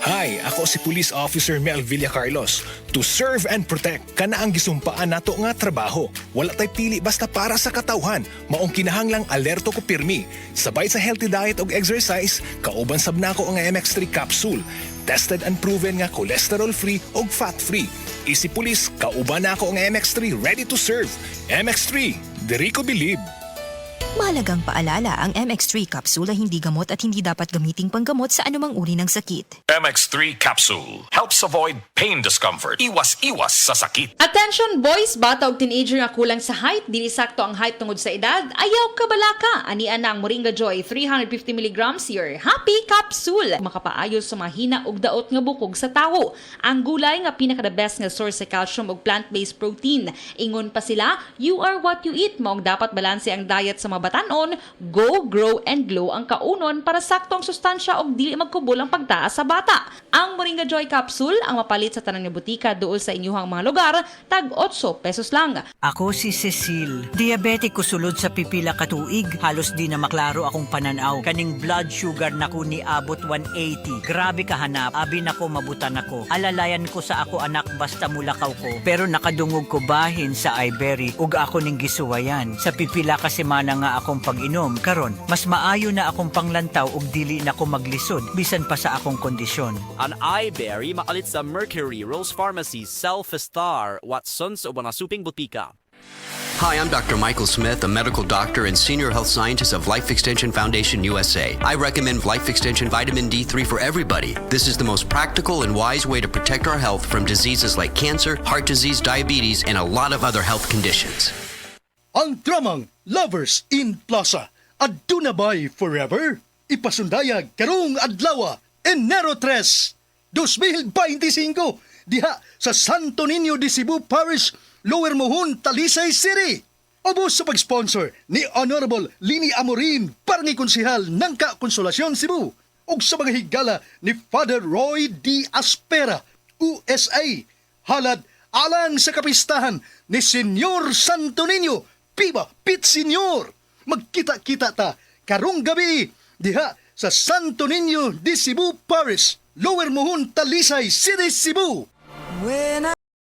Hi, ako si Police Officer Mel Villacarlos. To serve and protect, kana ang gisumpaan nato nga trabaho. Wala tay pili basta para sa katawhan. Maong kinahanglang alerto ko pirmi. Sabay sa healthy diet ug exercise, kauban sab nako ang MX3 capsule. Tested and proven nga cholesterol-free ug fat-free. Easy Police, kauban nako ang MX3 ready to serve. MX3, diri ko believe. Mahalagang paalala, ang MX3 capsule ay hindi gamot at hindi dapat gamiting panggamot sa anumang uri ng sakit. MX3 capsule helps avoid pain discomfort. Iwas sa sakit. Attention boys, bata ug teenager nga kulang sa height, dili sakto ang height tungod sa edad, ayaw ka balaka. Anian na ang Moringa Joy 350 mg your happy capsule. Makapaayo sa mahina ug daot nga bukog sa tawo. Ang gulay nga pinaka the best nga source sa calcium ug plant-based protein. Ingon pa sila, you are what you eat. Maong dapat balanse ang diet sa mga batanon, go, grow, and glow ang kaunon para sakto ang sustansya o dili magkubol ang pagtaas sa bata. Ang Moringa Joy Capsule ang mapalit sa tanang nga butika dool sa inyuhang mga lugar, tag 8 pesos lang. Ako si Cecil. Diabetic ko sulod sa pipila ka tuig. Halos di na maklaro akong pananaw. Kaning blood sugar nako ni abot 180. Grabe kahanap. Abi nako mabutan ako. Alalayan ko sa ako anak basta mulakaw ko. Pero nakadungog ko bahin sa Ibery ug ako ning gisuwayan. Sa pipila ka semana nga akong pag-inom. Karon, mas maayo na akong panglantaw ug dili na ko maglisod bisan pa sa akong kondisyon. An iBerry makalit sa Mercury, Rose Pharmacy, Self-Star, Watsons o mga suping butika. Hi, I'm Dr. Michael Smith, a medical doctor and senior health scientist of Life Extension Foundation USA. I recommend Life Extension Vitamin D3 for everybody. This is the most practical and wise way to protect our health from diseases like cancer, heart disease, diabetes, and a lot of other health conditions. Ang dramang Lovers in Plaza. Aduna bay forever? Ipasundayag karong adlaw, Enero 3, 2025, diha sa Santo Niño de Cebu Parish, Lower Mohon, Talisay City. Ubos sa pag-sponsor ni Honorable Lini Amorin, Barangay Konsehal ng Kakonsolasyon, Cebu. Ug sa mga higala ni Father Roy D. Aspera, USA. Halad alang sa kapistahan ni Senyor Santo Niño. Viva Pit Senyor! Magkita-kita ta karong gabi diha sa Santo Niño de Cebu Parish, Lower Mohon, Talisay City, Cebu.